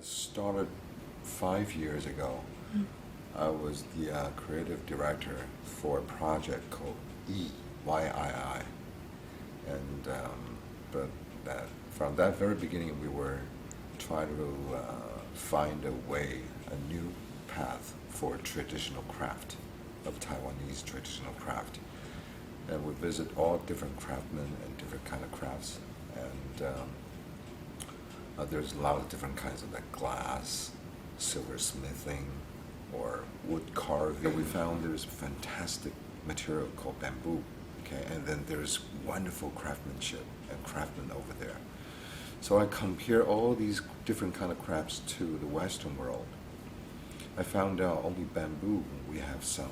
I started 5 years ago. I was the creative director for a project called EYII, and but that from that very beginning we were trying to find a way, a new path for traditional craft of Taiwanese traditional craft, and we visit all different craftsmen and different kind of crafts, and there's a lot of different kinds of like glass, silversmithing, or wood carving. We found there's fantastic material called bamboo, okay, and then there's wonderful craftsmanship and craftsmen over there. So I compare all these different kind of crafts to the Western world. I found out only bamboo, we have some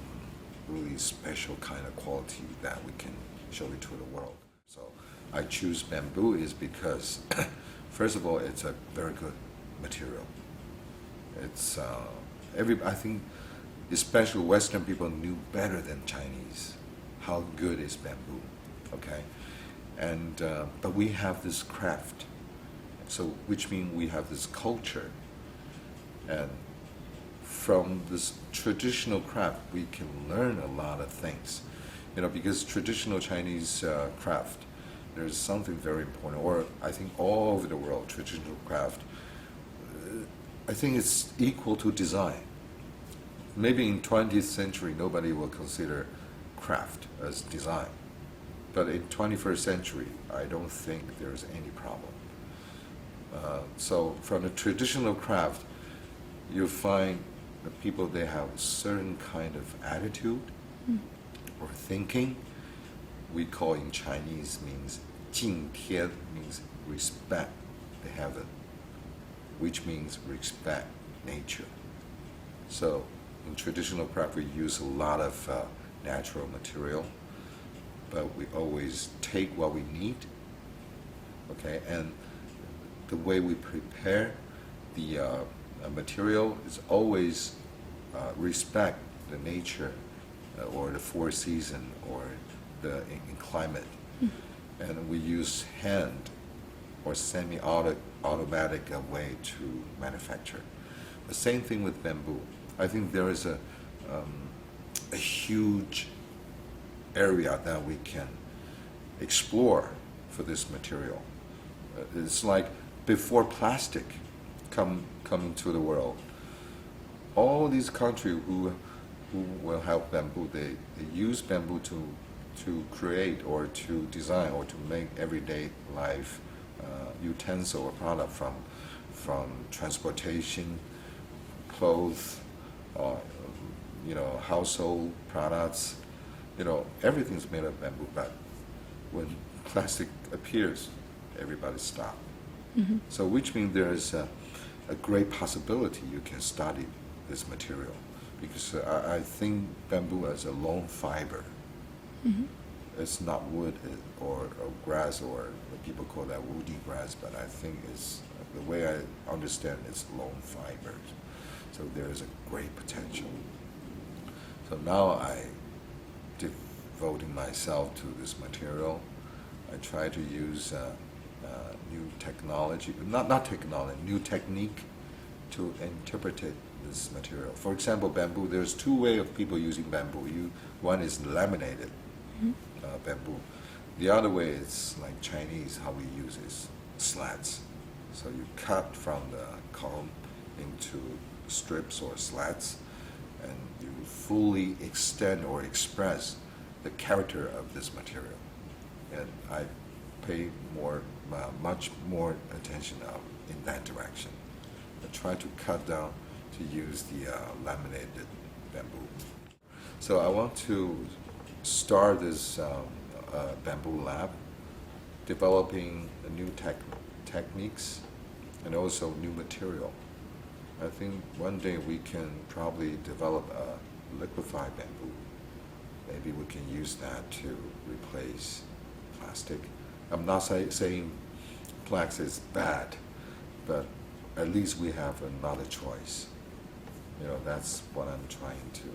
really special kind of quality that we can show it to the world. So I choose bamboo is because, first of all, it's a very good material. It's I think especially Western people knew better than Chinese how good is bamboo, okay? And but we have this craft, so which means we have this culture, and from this traditional craft we can learn a lot of things, because traditional Chinese craft, there's something very important, or I think all over the world traditional craft, I think it's equal to design. Maybe in 20th century nobody will consider craft as design, but in 21st century I don't think there's any problem. So from the traditional craft you find the people, they have a certain kind of attitude or thinking. We call in Chinese means 敬天, means respect the heaven, which means respect nature. So in traditional craft we use a lot of natural material, but we always take what we need, okay, and the way we prepare the material is always respect the nature or the four season or the in climate. And we use hand or semi-automatic way to manufacture. The same thing with bamboo. I think there is a huge area that we can explore for this material. It's like before plastic coming to the world, all these countries who will have bamboo, they use bamboo to create or to design or to make everyday life utensil or product, from transportation, clothes, household products, everything's made of bamboo. But when plastic appears, everybody stops. So which means there is a great possibility you can study this material, because I think bamboo as a long fiber. It's not wood or grass, or people call that woody grass, but I think it's, the way I understand, it's long fibers. So there is a great potential. So now I devoting myself to this material. I try to use new technology, not technology, new technique to interpret this material. For example, bamboo, there's two ways of people using bamboo. One is laminated bamboo. The other way is like Chinese, how we use is slats. So you cut from the column into strips or slats, and you fully extend or express the character of this material. And I pay much more attention in that direction. I try to cut down to use the laminated bamboo. So I want to start this bamboo lab, developing new techniques and also new material. I think one day we can probably develop a liquefied bamboo. Maybe we can use that to replace plastic. I'm not saying plastic is bad, but at least we have another choice. That's what I'm trying to